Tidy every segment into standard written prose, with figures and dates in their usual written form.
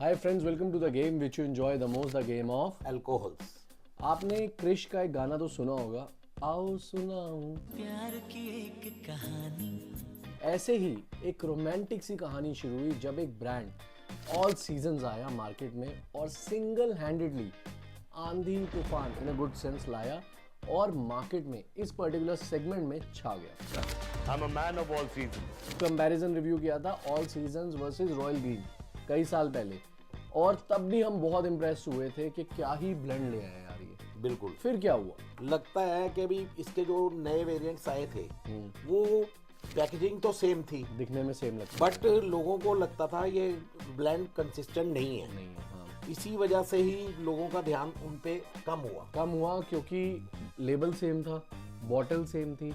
Hi friends, welcome to the game which you enjoy the most, the game of alcohols. आपने क्रिश का एक गाना तो सुना होगा, आओ सुनाऊं प्यार की एक कहानी। ऐसे ही एक रोमांटिक सी कहानी शुरू हुई जब एक ब्रांड ऑल सीजन्स आया मार्केट में और सिंगल हैंडेडली आंधी तूफान इन अ गुड सेंस लाया और मार्केट में इस पर्टिकुलर सेगमेंट में छा गया। I'm a man of all seasons। Comparison review किया था all seasons versus royal green कई साल पहले और तब भी हम बहुत इम्प्रेस हुए थे कि क्या ही ब्लेंड ले आए यार ये। बिल्कुल। फिर क्या हुआ? लगता है कि अभी इसके जो नए वेरिएंट्स आए थे वो पैकेजिंग तो सेम थी, दिखने में सेम लगता बट लोगों को लगता था ये ब्लेंड कंसिस्टेंट नहीं है। नहीं है। हाँ, इसी वजह से ही लोगों का ध्यान उन पे कम हुआ क्योंकि लेबल सेम था, बॉटल सेम थी,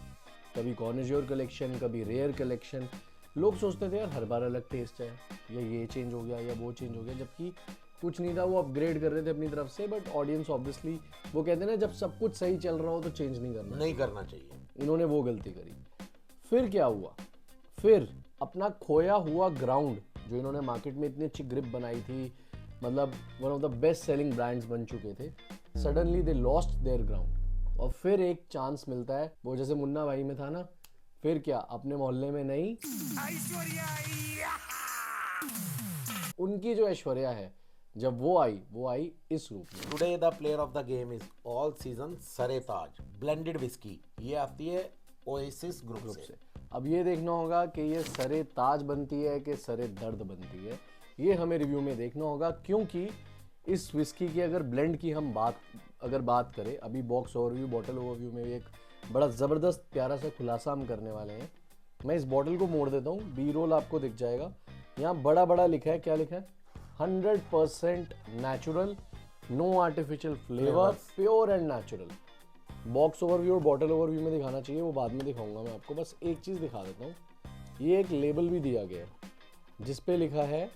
कभी कॉर्नेज्योर कलेक्शन कभी रेयर कलेक्शन। लोग सोचते थे यार हर बार अलग टेस्ट है, या ये चेंज हो गया या वो चेंज हो गया, जबकि कुछ नहीं था, वो अपग्रेड कर रहे थे अपनी तरफ से। बट ऑडियंस ऑब्वियसली वो कहते हैं ना, जब सब कुछ सही चल रहा हो तो चेंज नहीं करना चाहिए। इन्होंने वो गलती करी। फिर क्या हुआ? फिर अपना खोया हुआ ग्राउंड जो इन्होंने मार्केट में इतनी अच्छी ग्रिप बनाई थी, मतलब one of the best selling brands बन चुके थे, suddenly they lost their ground. और फिर एक चांस मिलता है, वो जैसे मुन्ना भाई में था ना, फिर क्या अपने मोहल्ले में नहीं उनकी जो ऐश्वर्या है, जब वो आई इस रूप में। Today the player of the game is all season Sartaj blended whisky. ये आती है ओएसिस ग्रुप से। अब ये देखना होगा कि ये सरे ताज बनती है कि सरे दर्द बनती है, ये हमें रिव्यू में देखना होगा। क्योंकि इस विस्की की अगर ब्लेंड की हम बात करें, अभी बॉक्स ओवरव्यू बॉटल ओवरव्यू में एक बड़ा ज़बरदस्त प्यारा सा खुलासा हम करने वाले हैं। मैं इस बॉटल को मोड़ देता हूँ, बी रोल आपको दिख जाएगा, यहाँ बड़ा बड़ा लिखा है। क्या लिखा है? 100% natural, no artificial flavour, pure and natural. Box overview और बॉटल ओवरव्यू में दिखाना चाहिए, वो बाद में दिखाऊंगा मैं आपको। बस एक चीज़ दिखा देता हूँ, ये एक लेबल भी दिया गया है जिसपे लिखा है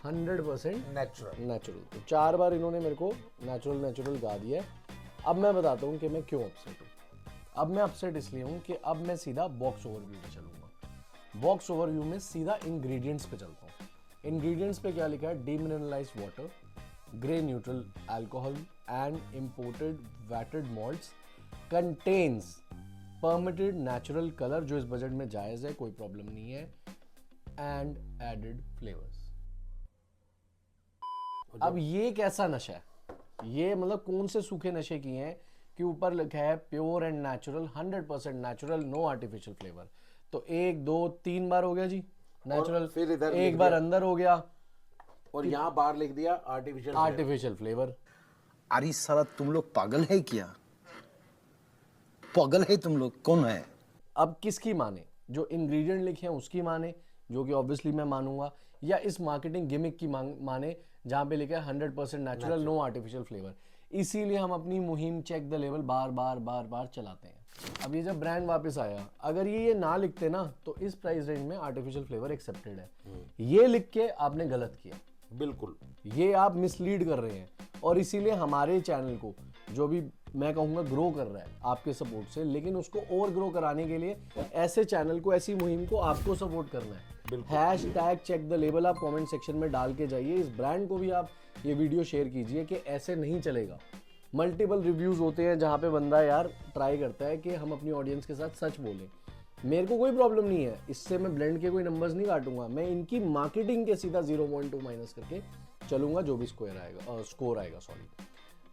100% नेचुरल। तो 4 बार इन्होंने मेरे को नेचुरल गा दिया है। अब मैं बताता हूँ कि मैं क्यों अपसेट हूँ। अब मैं अपसेट इसलिए हूँ कि अब मैं सीधा बॉक्स ओवरव्यू पे चलूंगा। बॉक्स ओवरव्यू में सीधा इंग्रेडिएंट्स पे चलता हूँ। इंग्रेडिएंट्स पे क्या लिखा है? Demineralised water, grey neutral alcohol and imported vatted malts, contains permitted natural colour जो इस बजट में जायज़ है, कोई प्रॉब्लम नहीं है, एंड एडेड फ्लेवर्स। अब ये कैसा नशा है? ये मतलब कौन से सूखे नशे किए हैं कि ऊपर लिखा है pure and natural, 100% natural, no artificial flavour. तो 1 2 3 बार हो गया जी नेचुरल, फिर इधर एक बार अंदर हो गया और यहाँ बाहर लिख दिया आर्टिफिशियल फ्लेवर। अरे साला तुम लोग पागल है क्या? पागल है तुम लोग? कौन है? अब किसकी माने? जो इंग्रेडिएंट लिखे हैं उसकी माने, जो कि ऑब्वियसली मैं मानूंगा, या इस मार्केटिंग गिमिक की माने जहां पे लिखा है 100% नेचुरल, नो आर्टिफिशियल फ्लेवर। इसीलिए हम अपनी मुहिम चेक द लेवल बार बार चलाते हैं। अब ये जब ब्रांड वापस आया, अगर ये ना लिखते ना तो इस प्राइस रेंज में आर्टिफिशियल फ्लेवर एक्सेप्टेड है, ये लिख के आपने गलत किया। बिल्कुल, ये आप मिसलीड कर रहे हैं। और इसीलिए हमारे चैनल को, जो भी मैं कहूँगा ग्रो कर रहा है आपके सपोर्ट से, लेकिन उसको और ग्रो कराने के लिए ऐसे चैनल को, ऐसी मुहिम को आपको सपोर्ट करना है। हैशटैग चेक द लेबल आप कमेंट सेक्शन में डाल के जाइए। इस ब्रांड को भी आप ये वीडियो शेयर कीजिए कि ऐसे नहीं चलेगा। मल्टीपल रिव्यूज होते हैं जहाँ पे बंदा यार ट्राई करता है कि हम अपनी ऑडियंस के साथ सच बोलें। मेरे को कोई प्रॉब्लम नहीं है, इससे मैं ब्लेंड के कोई नंबर्स नहीं काटूंगा, मैं इनकी मार्केटिंग के सीधा 0.2 माइनस करके चलूंगा, जो भी स्कोर आएगा।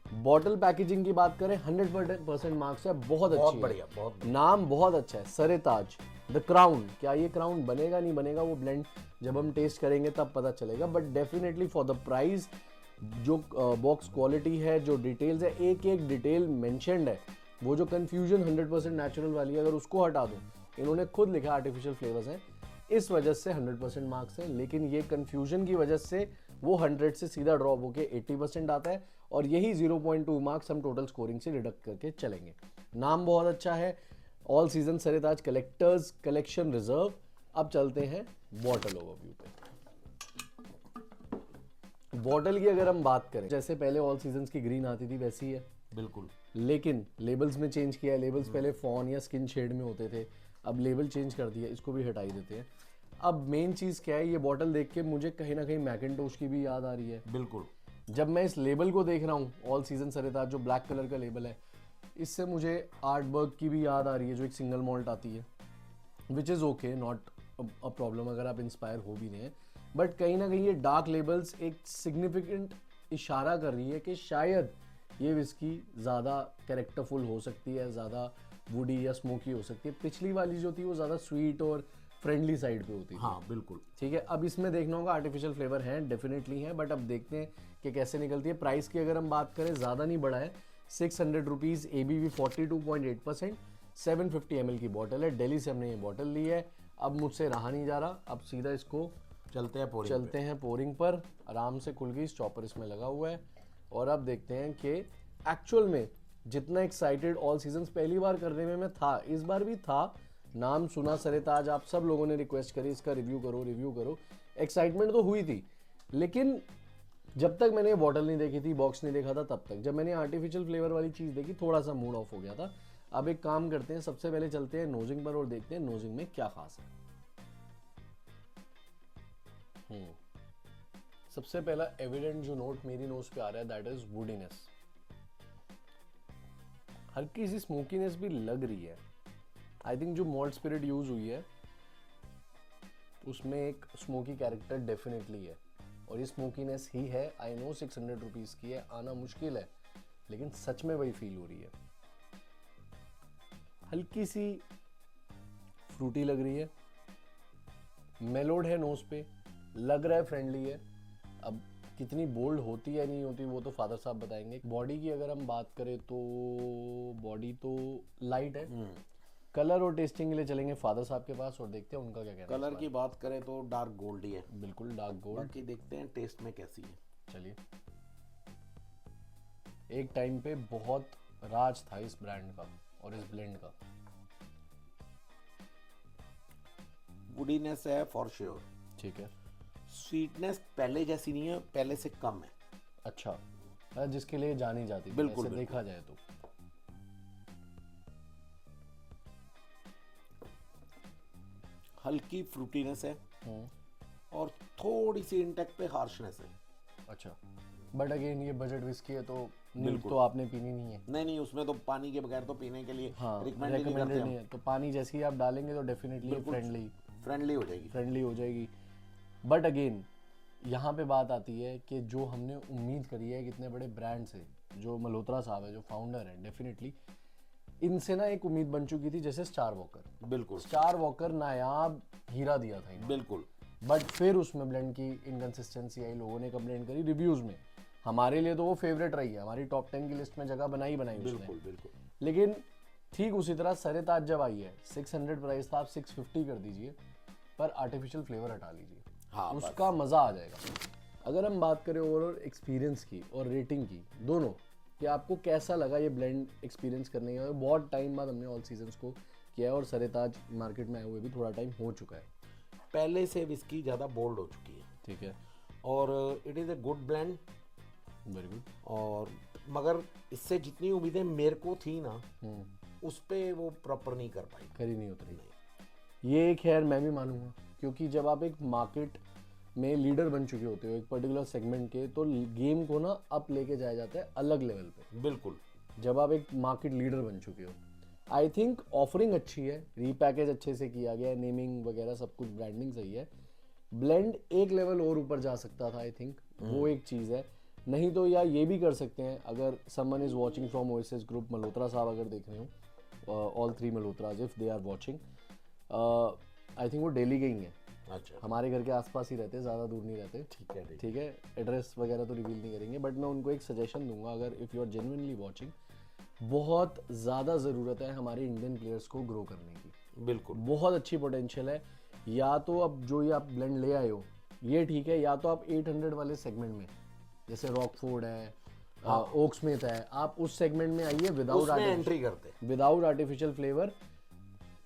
बॉटल पैकेजिंग की बात करें, 100% मार्क्स है, बहुत अच्छी बढ़िया, है, बहुत नाम बहुत अच्छा है, सरेताज द क्राउन। क्या ये क्राउन बनेगा नहीं बनेगा वो ब्लेंड जब हम टेस्ट करेंगे तब पता चलेगा, but definitely for the price, जो बॉक्स क्वालिटी है, जो डिटेल्स है, एक एक डिटेल मेंशन्ड है, वो जो कंफ्यूजन 100% नेचुरल वाली है, अगर उसको हटा दो, इन्होंने खुद लिखा आर्टिफिशियल फ्लेवर्स हैं, इस वजह से 100% मार्क्स हैं। लेकिन ये कंफ्यूजन की वजह से वो 100 से सीधा ड्रॉप होके 80% आता है, और यही 0.2 मार्क्स हम टोटल स्कोरिंग से डिडक्ट करके चलेंगे। नाम बहुत अच्छा है, all season Sartaj collectors collection reserve. अब चलते हैं बॉटल ओवरव्यू पे। बॉटल की अगर हम बात करें, जैसे पहले ऑल सीजन्स की ग्रीन आती थी वैसी है बिल्कुल, लेकिन लेबल्स में चेंज किया है। लेबल्स पहले फॉन या स्किन शेड में होते थे, अब लेबल चेंज कर दिया, इसको भी हटाई देते हैं। अब मेन चीज़ क्या है, ये बॉटल देख के मुझे कहीं ना कहीं मैकिन्टोश की भी याद आ रही है। बिल्कुल। जब मैं इस लेबल को देख रहा हूँ, ऑल सीजन सरेताज जो ब्लैक कलर का लेबल है, इससे मुझे आर्टबर्ग की भी याद आ रही है जो एक सिंगल मॉल्ट आती है, which is okay, not a problem अगर आप इंस्पायर हो भी रहे हैं। बट कहीं ना कहीं ये डार्क लेबल्स एक सिग्निफिकेंट इशारा कर रही है कि शायद ये विस्की ज़्यादा कैरेक्टरफुल हो सकती है, ज़्यादा वुडी या स्मोकी हो सकती है। पिछली वाली जो थी वो ज़्यादा स्वीट और फ्रेंडली साइड पे होती थी। हाँ बिल्कुल। ठीक है, अब इसमें देखना होगा, आर्टिफिशियल फ्लेवर हैं, डेफिनेटली हैं, बट अब देखते हैं कि कैसे निकलती है। प्राइस की अगर हम बात करें, ज़्यादा नहीं बढ़ा है, 600 रुपीज़, ABV 42.8%, 750 ml की बॉटल है। दिल्ली से हमने ये बॉटल ली है। अब मुझसे रहा नहीं जा रहा, अब सीधा इसको चलते हैं पोरिंग पर। आराम से खुल गई, स्टॉपर इसमें लगा हुआ है। और अब देखते हैं कि एक्चुअल में जितना एक्साइटेड ऑल सीजन्स पहली बार करने में मैं था, इस बार भी था। नाम सुना सरेताज, आप सब लोगों ने रिक्वेस्ट करी इसका रिव्यू करो। एक्साइटमेंट तो हुई थी, लेकिन जब तक मैंने बॉटल नहीं देखी थी, बॉक्स नहीं देखा था, तब तक जब मैंने आर्टिफिशियल फ्लेवर वाली चीज़ देखी, थोड़ा सा मूड ऑफ हो गया था। अब एक काम करते हैं, सबसे पहले चलते हैं नोजिंग पर और देखते हैं नोजिंग में क्या खास है। सबसे पहला एविडेंट जो नोट मेरी नोज पे आ रहा है, दैट इज वुडीनेस। हल्की सी स्मोकीनेस भी लग रही है। आई थिंक जो मॉल्ट स्पिरिट यूज हुई है उसमें एक स्मोकी कैरेक्टर डेफिनेटली है, और ये स्मोकीनेस ही है। आई नो 600 रुपीज़ की है, आना मुश्किल है, लेकिन सच में वही फील हो रही है। हल्की सी फ्रूटी लग रही है, मेलोड है नोज पे, लग रहा है फ्रेंडली है। अब कितनी बोल्ड होती है नहीं होती वो तो फादर साहब बताएंगे। बॉडी की अगर हम बात करें तो बॉडी तो लाइट है। कलर और टेस्टिंग के लिए चलेंगे फादर साहब के पास और देखते हैं उनका क्या कहना है। कलर की बात करें तो डार्क गोल्ड ही है, बिल्कुल डार्क गोल्ड। बाकी देखते हैं टेस्ट में कैसी है। चलिए, एक टाइम पे बहुत राज था इस ब्रांड का और इस ब्लेंड का। वुडीनेस है फॉर श्योर। ठीक है, स्वीटनेस पहले जैसी नहीं है, पहले से कम है। अच्छा, जिसके लिए जानी जाती थी, बिल्कुल, ऐसे बिल्कुल। देखा जाए तो। हल्की फ्रूटीनेस है और थोड़ी सी इंटेक्ट पे हार्शनेस है। अच्छा, बट अगेन ये बजट विस्की है तो नील बिल्कुल। तो आपने पीनी नहीं है। नहीं, उसमें तो पानी के बगैर तो पीने के लिए हाँ, रिकमेंड नहीं recommended करते नहीं हम। है, तो पानी जैसे ही आप डालेंगे तो डेफिनेटली बिल्कुल फ्रेंडली हो जाएगी। बट अगेन यहाँ पे बात आती है कि जो हमने उम्मीद करी है कितने बड़े ब्रांड से, जो मल्होत्रा साहब है, जो फाउंडर है, डेफिनेटली इनसे ना एक उम्मीद बन चुकी थी, जैसे स्टार वॉकर। बिल्कुल स्टार वॉकर नायाब हीरा दिया था इन्होंने। बिल्कुल। बट फिर उसमें ब्लेंड की इनकंसिस्टेंसी आई, लोगों ने कंप्लेंट करी रिव्यूज में। हमारे लिए तो वो फेवरेट रही है, हमारी टॉप 10 की लिस्ट में जगह बनाई उसने। बिल्कुल। लेकिन ठीक उसी तरह सरेताज जब आई है, 600 प्राइस था, आप 650 कर दीजिए, पर आर्टिफिशियल फ्लेवर हटा लीजिए। हाँ, उसका मज़ा आ जाएगा। अगर हम बात करें ओवरऑल एक्सपीरियंस की और रेटिंग की, दोनों, कि आपको कैसा लगा ये ब्लेंड एक्सपीरियंस करने का। बहुत टाइम बाद हमने ऑल सीजन्स को किया है और सरेताज मार्केट में आए हुए भी थोड़ा टाइम हो चुका है। पहले से विस्की ज़्यादा बोल्ड हो चुकी है। ठीक है, और it is a good blend. Very good. और मगर इससे जितनी उम्मीदें मेरे को थी ना, उस पे वो प्रॉपर नहीं कर पाई। करी नहीं उतरी। ये खैर मैं भी मानूंगा, क्योंकि जब आप एक मार्केट में लीडर बन चुके होते हो एक पर्टिकुलर सेगमेंट के, तो गेम को ना अप लेके जाया जाता है अलग लेवल पे। बिल्कुल। जब आप एक मार्केट लीडर बन चुके हो, आई थिंक ऑफरिंग अच्छी है, रीपैकेज अच्छे से किया गया है, नेमिंग वगैरह सब कुछ, ब्रांडिंग सही है। ब्लेंड एक लेवल और ऊपर जा सकता था, आई थिंक वो एक चीज़ है। नहीं तो या ये भी कर सकते हैं, अगर someone is watching from Oasis group, Malhotra साहब अगर देख रहे हो, all 3 Malhotras if they are watching, I think वो दिल्ली के ही हैं। अच्छा, हमारे घर के आसपास ही रहते, ज़्यादा दूर नहीं रहते। ठीक है, एड्रेस वगैरह तो रिवील नहीं करेंगे, बट मैं उनको एक सजेशन दूंगा, अगर if you are genuinely watching, बहुत ज़्यादा ज़रूरत है हमारे इंडियन प्लेयर्स को ग्रो करने की। बिल्कुल। बहुत अच्छी पोटेंशियल है। या तो अब जो ये आप ब्लेंड ले आए हो ये ठीक है, या तो आप 800 वाले सेगमेंट में, जैसे रॉकफोर्ड है, ओक स्मिथ है, आप उस सेगमेंट में आइए उसमें एंट्री करते। Without artificial flavour.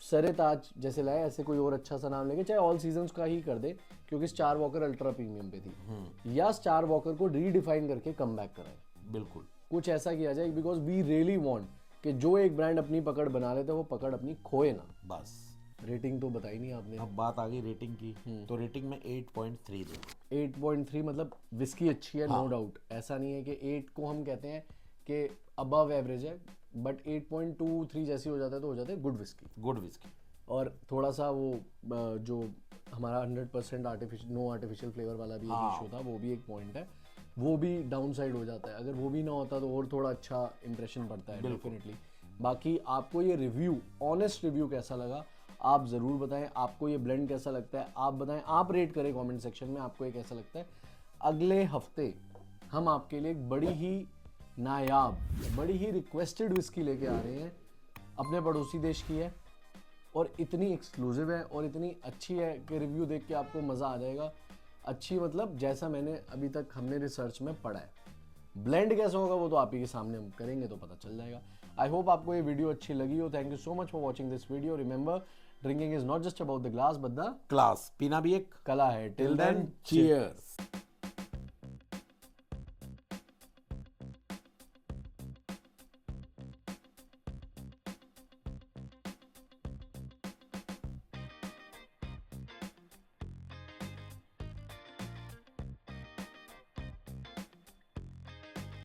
सरेताज जैसे लाए, ऐसे कोई और अच्छा सा नाम लेके, चाहे ऑल सीजन्स का ही कर दे, क्योंकि स्टार वॉकर अल्ट्रा प्रीमियम पे थी, या स्टार वॉकर को रीडिफाइन करके कम बैक कराए। बिल्कुल। कुछ ऐसा किया जाए, बिकॉज वी रियली वांट कि जो एक ब्रांड अपनी पकड़ बना लेते हैं वो पकड़ अपनी खोए ना। बस रेटिंग तो बताई नहीं आपने। अब बात आ गई रेटिंग की, तो रेटिंग में 8.3 दूंगा। 8.3 मतलब विस्की अच्छी है, नो डाउट। ऐसा नहीं है कि 8 को हम कहते हैं कि अबव एवरेज है, बट 8.23 जैसी हो जाता है तो हो जाता है गुड विस्की। Good whisky. और थोड़ा सा वो जो हमारा 100% आर्टिफिशियल, नो आर्टिफिशियल फ्लेवर वाला भी एक इशू था, वो भी एक पॉइंट है, वो भी डाउन साइड हो जाता है। अगर वो भी ना होता तो और थोड़ा अच्छा इंप्रेशन पड़ता है डेफिनेटली। बाकी आपको ये रिव्यू, ऑनेस्ट रिव्यू कैसा लगा आप ज़रूर बताएं। आपको ये ब्लेंड कैसा लगता है आप बताएं, आप रेट करें कमेंट सेक्शन में आपको ये कैसा लगता है। अगले हफ्ते हम आपके लिए एक बड़ी ही नायाब, बड़ी ही रिक्वेस्टेड विस्की लेके आ रहे हैं, अपने पड़ोसी देश की है और इतनी एक्सक्लूसिव है और इतनी अच्छी है कि रिव्यू देख के आपको मज़ा आ जाएगा। अच्छी मतलब जैसा मैंने अभी तक हमने रिसर्च में पढ़ा है। ब्लेंड कैसा होगा वो तो आप ही के सामने हम करेंगे तो पता चल जाएगा। आई होप आपको ये वीडियो अच्छी लगी हो। Thank you so much for watching this video. Remember, drinking is not just about the glass but the class, पीना भी एक कला है। Till then cheers.